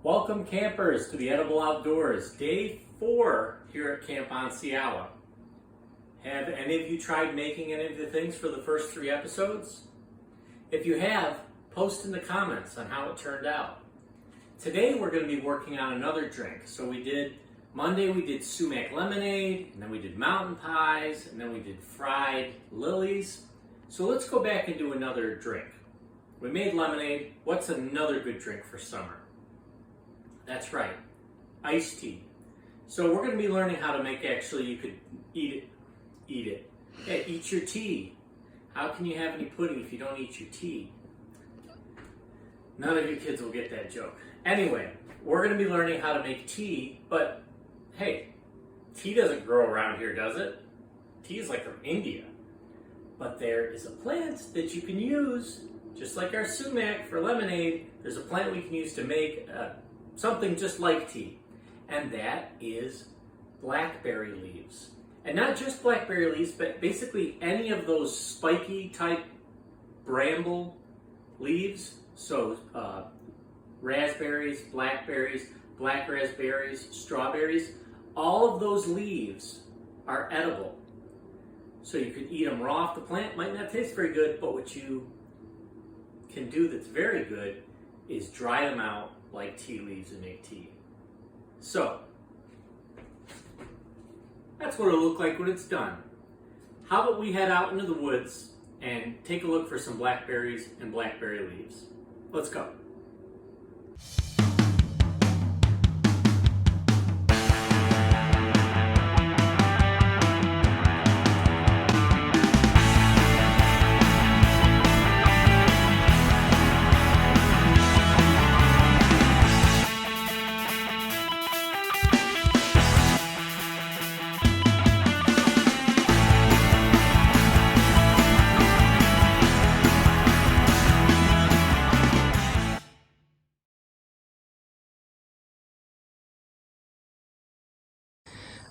Welcome campers to the Edible Outdoors, day 4 here at Camp Onseyawa. Have any of you tried making any of the things for the first 3 episodes? If you have, post in the comments on how it turned out. Today we're going to be working on another drink. So Monday we did sumac lemonade, and then we did mountain pies, and then we did fried lilies. So let's go back and do another drink. We made lemonade. What's another good drink for summer? That's right, iced tea. So we're going to be learning how to make, you could eat it. Yeah, eat your tea. How can you have any pudding if you don't eat your tea? None of you kids will get that joke. Anyway, we're going to be learning how to make tea, but hey, tea doesn't grow around here, does it? Tea is like from India. But there is a plant that you can use, just like our sumac for lemonade. There's a plant we can use to make something just like tea, and that is blackberry leaves. And not just blackberry leaves, but basically any of those spiky type bramble leaves. So raspberries, blackberries, black raspberries, strawberries, all of those leaves are edible. So you could eat them raw off the plant. Might not taste very good, but what you can do that's very good is dry them out like tea leaves and make tea. So, that's what it'll look like when it's done. How about we head out into the woods and take a look for some blackberries and blackberry leaves. Let's go.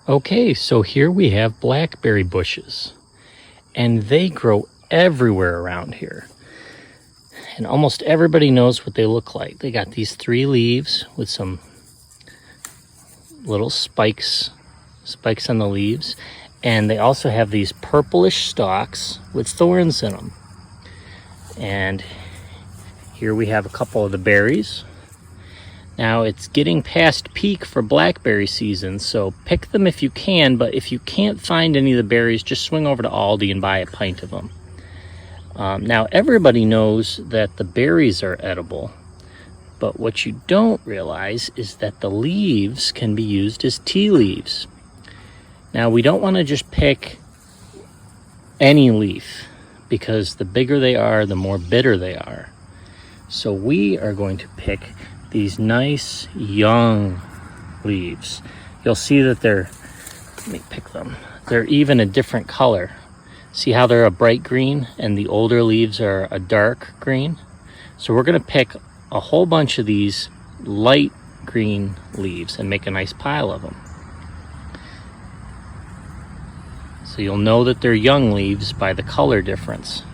Okay, so here we have blackberry bushes, and they grow everywhere around here. And almost everybody knows what they look like. They got these 3 leaves with some little spikes on the leaves, and they also have these purplish stalks with thorns in them. And here we have a couple of the berries. Now it's getting past peak for blackberry season, so pick them if you can, but if you can't find any of the berries, just swing over to Aldi and buy a pint of them. Now everybody knows that the berries are edible, but what you don't realize is that the leaves can be used as tea leaves. Now we don't want to just pick any leaf, because the bigger they are, the more bitter they are. So we are going to pick these nice young leaves. You'll see that let me pick them. They're even a different color. See how they're a bright green and the older leaves are a dark green? So we're gonna pick a whole bunch of these light green leaves and make a nice pile of them. So you'll know that they're young leaves by the color difference.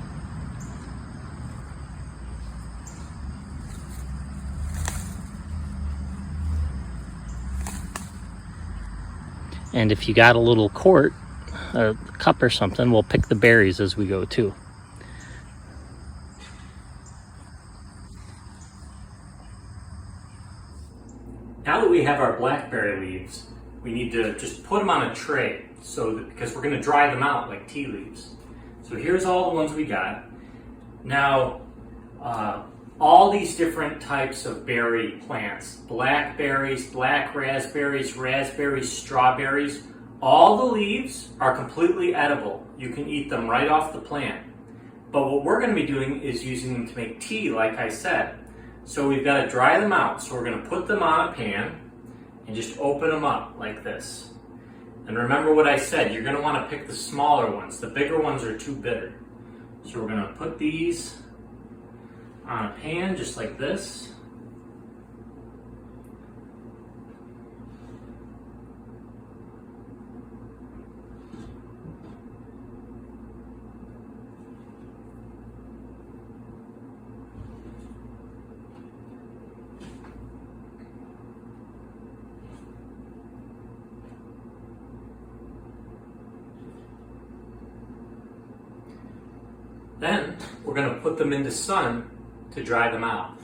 And if you got a little quart, a cup or something, we'll pick the berries as we go too. Now that we have our blackberry leaves, we need to just put them on a tray because we're going to dry them out like tea leaves. So here's all the ones we got. Now, all these different types of berry plants, blackberries, black raspberries, raspberries, strawberries, all the leaves are completely edible. You can eat them right off the plant. But what we're going to be doing is using them to make tea, like I said. So we've got to dry them out. So we're going to put them on a pan and just open them up like this. And remember what I said, you're going to want to pick the smaller ones. The bigger ones are too bitter. So we're going to put these on a pan just like this. Then we're going to put them in the sun to dry them out.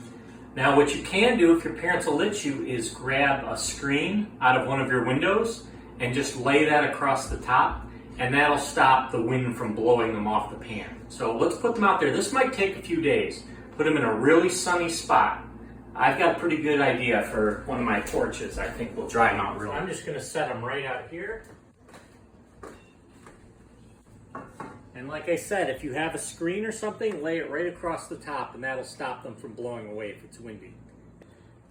Now what you can do if your parents will let you is grab a screen out of one of your windows and just lay that across the top, and that'll stop the wind from blowing them off the pan. So let's put them out there. This might take a few days. Put them in a really sunny spot. I've got a pretty good idea for one of my porches. I think we'll dry them out real. I'm just going to set them right out here. And like I said, if you have a screen or something, lay it right across the top and that'll stop them from blowing away if it's windy.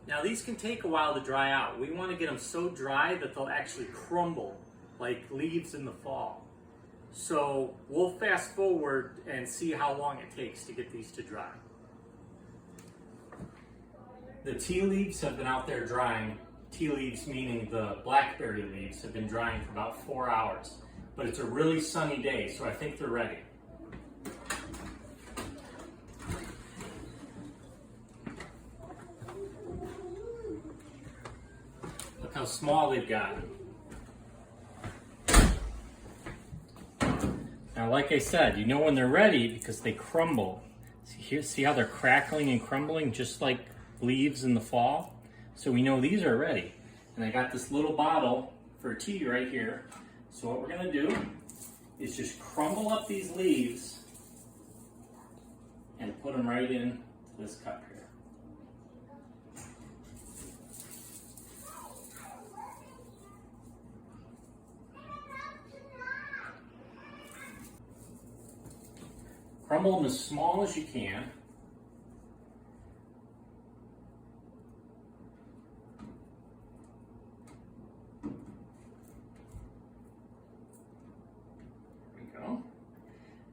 Now these can take a while to dry out. We want to get them so dry that they'll actually crumble like leaves in the fall. So we'll fast forward and see how long it takes to get these to dry. The tea leaves have been out there drying. Tea leaves meaning the blackberry leaves have been drying for about 4 hours. But it's a really sunny day, so I think they're ready. Look how small they've gotten. Now, like I said, you know when they're ready because they crumble. See how they're crackling and crumbling just like leaves in the fall? So we know these are ready. And I got this little bottle for tea right here. So what we're going to do is just crumble up these leaves and put them right in this cup here. Crumble them as small as you can.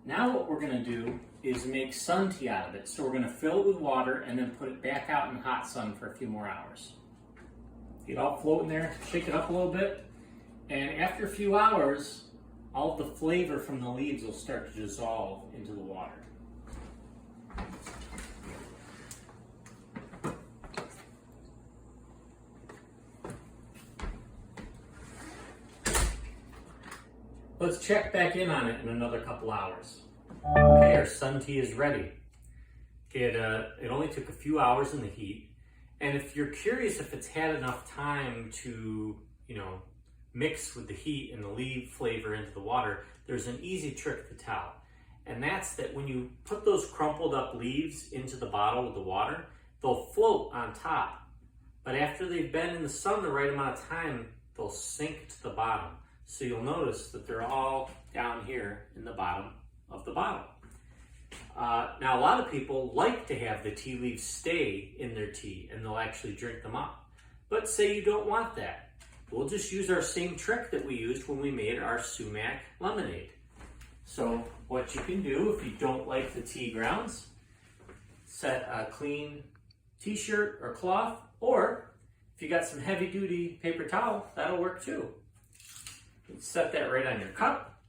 Now what we're going to do is make sun tea out of it. So we're going to fill it with water and then put it back out in hot sun for a few more hours. Get it all floating there, shake it up a little bit, and after a few hours, all of the flavor from the leaves will start to dissolve into the water. Let's check back in on it in another couple hours. Okay, our sun tea is ready. It only took a few hours in the heat. And if you're curious if it's had enough time to, mix with the heat and the leaf flavor into the water, there's an easy trick to tell. And that's that when you put those crumpled up leaves into the bottle with the water, they'll float on top. But after they've been in the sun the right amount of time, they'll sink to the bottom. So you'll notice that they're all down here in the bottom of the bottle. Now a lot of people like to have the tea leaves stay in their tea and they'll actually drink them up. But say you don't want that. We'll just use our same trick that we used when we made our sumac lemonade. So what you can do if you don't like the tea grounds, set a clean t-shirt or cloth, or if you got some heavy duty paper towel, that'll work too. Set that right on your cup,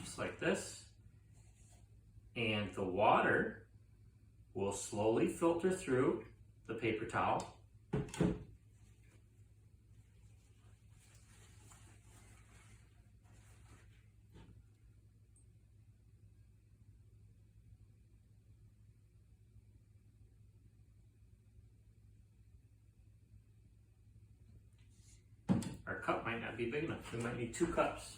just like this, and the water will slowly filter through the paper towel. Our cup might not be big enough. We might need 2 cups.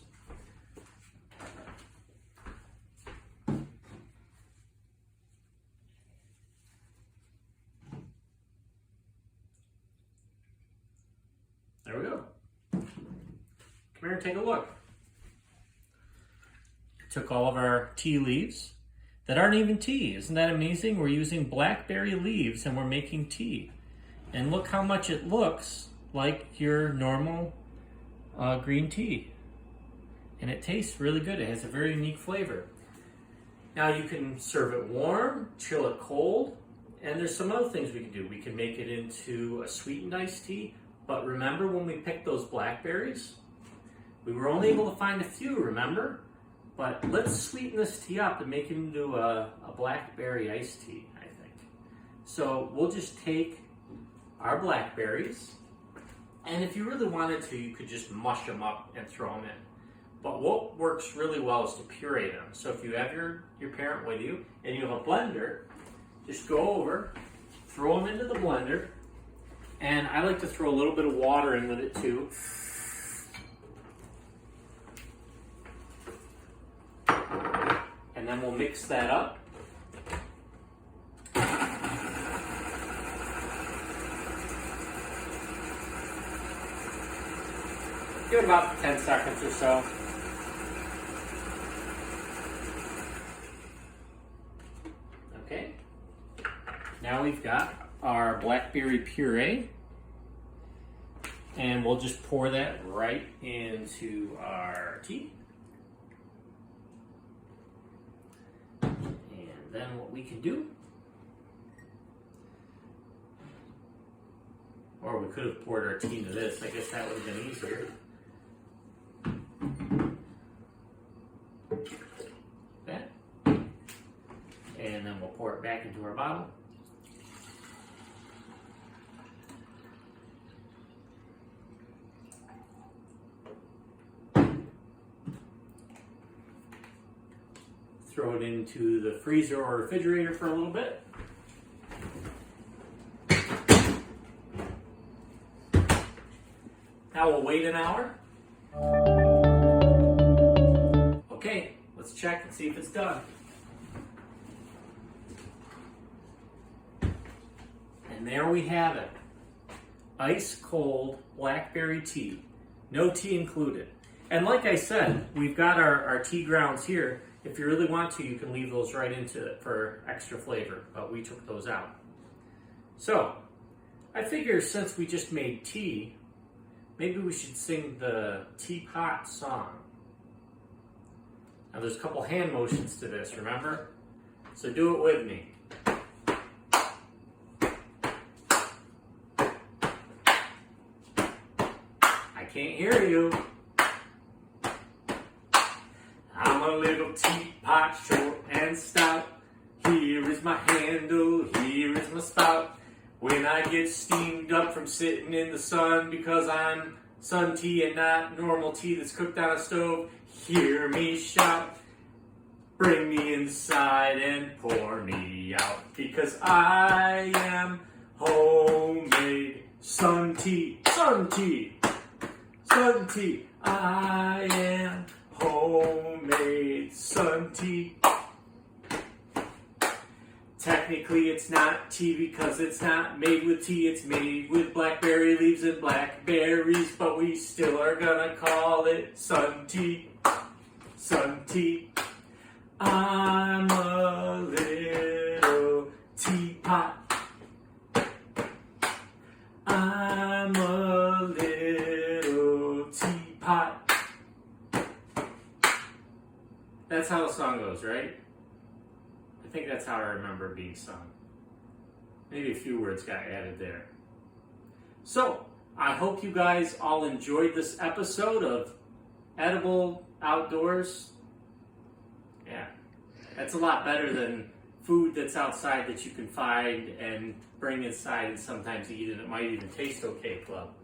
There we go. Come here and take a look. Took all of our tea leaves that aren't even tea. Isn't that amazing? We're using blackberry leaves and we're making tea. And look how much it looks like your normal green tea. And it tastes really good. It has a very unique flavor. Now you can serve it warm, chill it cold, and there's some other things we can do. We can make it into a sweetened iced tea, but remember when we picked those blackberries? We were only able to find a few, remember? But let's sweeten this tea up and make it into a blackberry iced tea, I think. So we'll just take our blackberries, and if you really wanted to, you could just mush them up and throw them in. But what works really well is to puree them. So if you have your parent with you and you have a blender, just go over, throw them into the blender, and I like to throw a little bit of water in with it too. And then we'll mix that up. Give it about 10 seconds or so. Okay. Now we've got our blackberry puree. And we'll just pour that right into our tea. And then what we can do, or we could have poured our tea into this. I guess that would have been easier. Okay. And then we'll pour it back into our bottle. Throw it into the freezer or refrigerator for a little bit. Now we'll wait an hour. Okay, let's check and see if it's done. And there we have it. Ice cold blackberry tea. No tea included. And like I said, we've got our tea grounds here. If you really want to, you can leave those right into it for extra flavor, but we took those out. So, I figure since we just made tea, maybe we should sing the teapot song. Now there's a couple hand motions to this, remember? So do it with me. I can't hear you. I'm a little teapot, short and stout. Here is my handle, here is my spout. When I get steamed up from sitting in the sun because I'm sun tea and not normal tea that's cooked on a stove, hear me shout. Bring me inside and pour me out because I am homemade sun tea, sun tea, sun tea. I am homemade sun tea. Technically it's not tea because it's not made with tea, it's made with blackberry leaves and blackberries, but we still are gonna call it sun tea, sun tea. I'm a little teapot. I'm a little teapot. That's how the song goes, right? I think that's how I remember it being sung. Maybe a few words got added there. So, I hope you guys all enjoyed this episode of Edible Outdoors. Yeah, that's a lot better than food that's outside that you can find and bring inside and sometimes eat, and it might even taste okay club.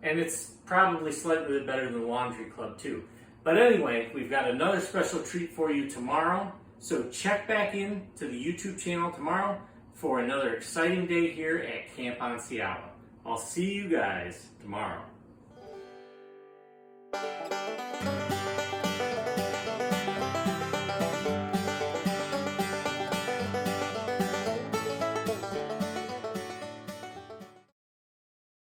And it's probably slightly better than the laundry club too. But anyway, we've got another special treat for you tomorrow. So check back in to the YouTube channel tomorrow for another exciting day here at Camp Onseyawa. I'll see you guys tomorrow.